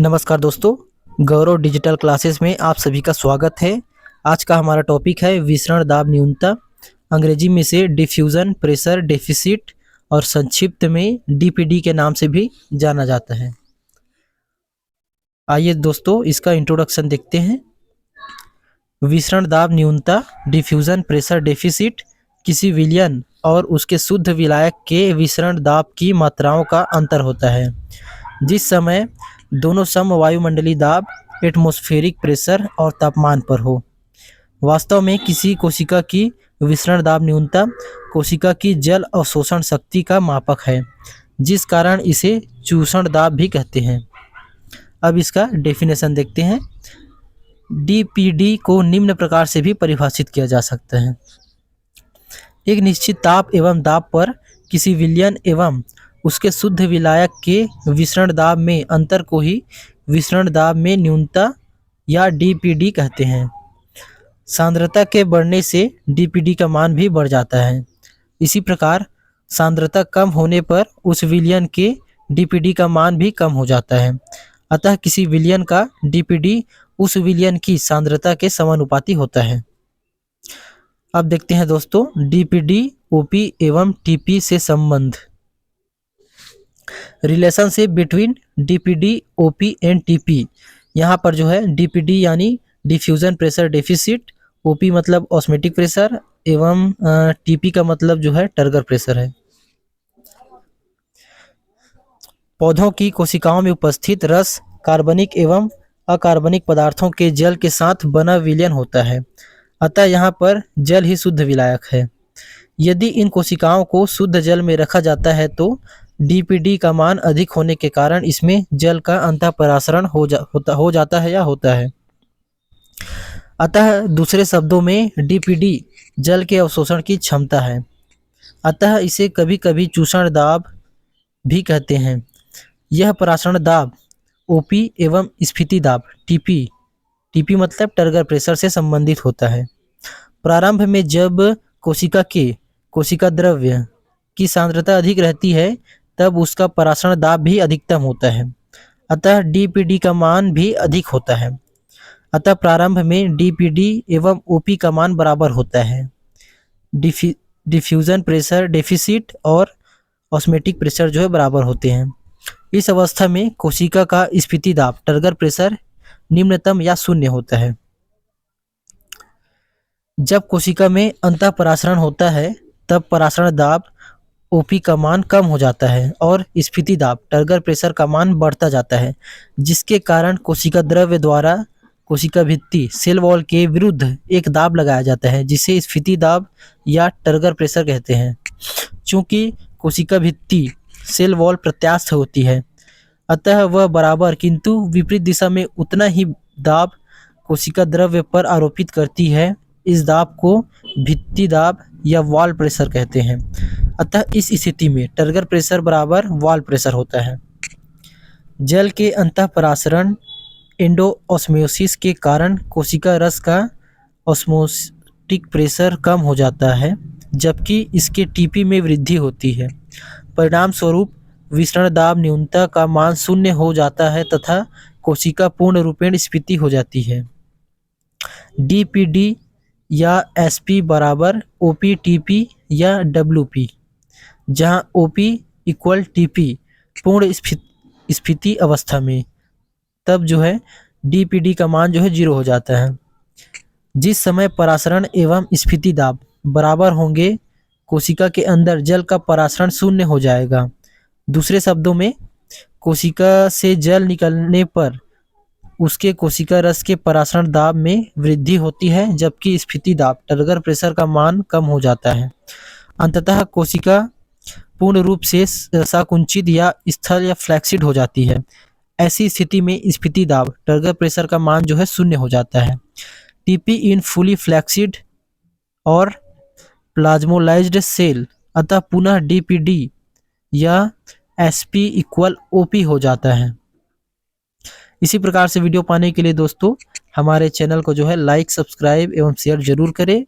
नमस्कार दोस्तों, गौरव digital classes में आप सभी का स्वागत है। आज का हमारा टॉपिक है विसरण दाब न्यूनता, अंग्रेजी में से डिफ्यूजन प्रेशर डेफिसिट और संक्षिप्त में डीपीडी के नाम से भी जाना जाता है। आइए दोस्तों इसका इंट्रोडक्शन देखते हैं। विसरण दाब न्यूनता डिफ्यूजन प्रेशर डेफिसिट किसी विलयन और उसके शुद्ध विलायक के विसरण दाब की मात्राओं का अंतर होता है जिस समय दोनों सम वायुमंडलीय दाब एटमॉस्फेरिक प्रेशर और तापमान पर हो। वास्तव में किसी कोशिका की विसरण दाब न्यूनता कोशिका की जल अवशोषण शक्ति का मापक है, जिस कारण इसे चूषण दाब भी कहते हैं। अब इसका डेफिनेशन देखते हैं। डीपीडी को निम्न प्रकार से भी परिभाषित किया जा सकता है। एक निश्चित ताप एवं दाब पर किसी विलयन एवं उसके शुद्ध विलायक के विसरण दाब में अंतर को ही विसरण दाब में न्यूनता या डीपीडी कहते हैं। सांद्रता के बढ़ने से डीपीडी का मान भी बढ़ जाता है। इसी प्रकार सांद्रता कम होने पर उस विलयन के डीपीडी का मान भी कम हो जाता है। अतः किसी विलयन का डीपीडी उस विलयन की सांद्रता के समानुपाती होता है। अब देखते हैं दोस्तों डीपीडी, ओपी एवं टीपी से संबंध। Relationship between DPD, OP and TP. यहाँ पर जो है डीपीडी यानी डिफ्यूजन प्रेशर डेफिसिट, ओपी मतलब ऑस्मेटिक प्रेशर एवं टीपी का मतलब जो है टर्गर प्रेशर है। पौधों की कोशिकाओं में उपस्थित रस कार्बनिक एवं अकार्बनिक पदार्थों के जल के साथ बना विलयन होता है, अतः यहाँ पर जल ही शुद्ध विलायक है। यदि इन कोशिकाओं को शुद्ध जल में रखा जाता है तो डीपीडी का मान अधिक होने के कारण इसमें जल का अंतःपरासरण हो जाता है या होता है। अतः दूसरे शब्दों में डीपीडी जल के अवशोषण की क्षमता है, अतः इसे कभी कभी चूषण दाब भी कहते हैं। यह परासरण दाब ओपी एवं स्फीति दाब टीपी मतलब टर्गर प्रेशर से संबंधित होता है। प्रारंभ में जब कोशिका द्रव्य की सांद्रता अधिक रहती है तब उसका परासरण दाब भी अधिकतम होता है, अतः डीपीडी का मान भी अधिक होता है। अतः प्रारंभ में डीपीडी एवं ओपी का मान बराबर होता है। डिफ्यूजन प्रेशर डेफिसिट और ऑस्मेटिक प्रेशर जो है बराबर होते हैं। इस अवस्था में कोशिका का स्फीति दाब टर्गर प्रेशर निम्नतम या शून्य होता है। जब कोशिका में अंतःपरासरण होता है तब परासरण दाब ओपी का मान कम हो जाता है और स्फीति दाब टर्गर प्रेशर का मान बढ़ता जाता है, जिसके कारण कोशिका द्रव्य द्वारा कोशिका भित्ति सेल वॉल के विरुद्ध एक दाब लगाया जाता है, जिसे स्फीति दाब या टर्गर प्रेशर कहते हैं। चूंकि कोशिका भित्ति सेल वॉल प्रत्यास्थ होती है, अतः वह बराबर किंतु विपरीत दिशा में उतना ही दाब कोशिका द्रव्य पर आरोपित करती है। इस दाब को भित्ति दाब या वॉल प्रेशर कहते हैं। अतः इस स्थिति में टर्गर प्रेशर बराबर वॉल प्रेशर होता है। जल के अंतःपरासरण एंडोऑस्मोसिस के कारण कोशिका रस का ऑस्मोटिक प्रेशर कम हो जाता है, जबकि इसके टीपी में वृद्धि होती है। परिणाम स्वरूप विसरण दाब न्यूनता का मान शून्य हो जाता है तथा कोशिका पूर्ण रूपेण स्फीति हो जाती है। डीपीडी या एसपी बराबर ओपी टीपी या डब्ल्यूपी, जहां ओपी इक्वल टीपी पूर्ण स्फीति अवस्था में, तब जो है डीपीडी का मान जो है 0 हो जाता है। जिस समय परासरण एवं स्फीति दाब बराबर होंगे कोशिका के अंदर जल का परासरण शून्य हो जाएगा। दूसरे शब्दों में कोशिका से जल निकलने पर उसके कोशिका रस के परासरण दाब में वृद्धि होती है, जबकि स्फीति दाब टर्गर प्रेशर का मान कम हो जाता है। अंततः कोशिका पूर्ण रूप से संकुचित या स्थल या फ्लैक्सिड हो जाती है। ऐसी स्थिति में स्फीति दाब टर्गर प्रेशर का मान जो है 0 हो जाता है। टीपी इन फुली फ्लैक्सिड और प्लाज्मोलाइज्ड सेल, अतः पुनः डीपीडी या एसपी इक्वल ओपी हो जाता है। इसी प्रकार से वीडियो पाने के लिए दोस्तों हमारे चैनल को जो है लाइक, सब्सक्राइब एवं शेयर जरूर करें।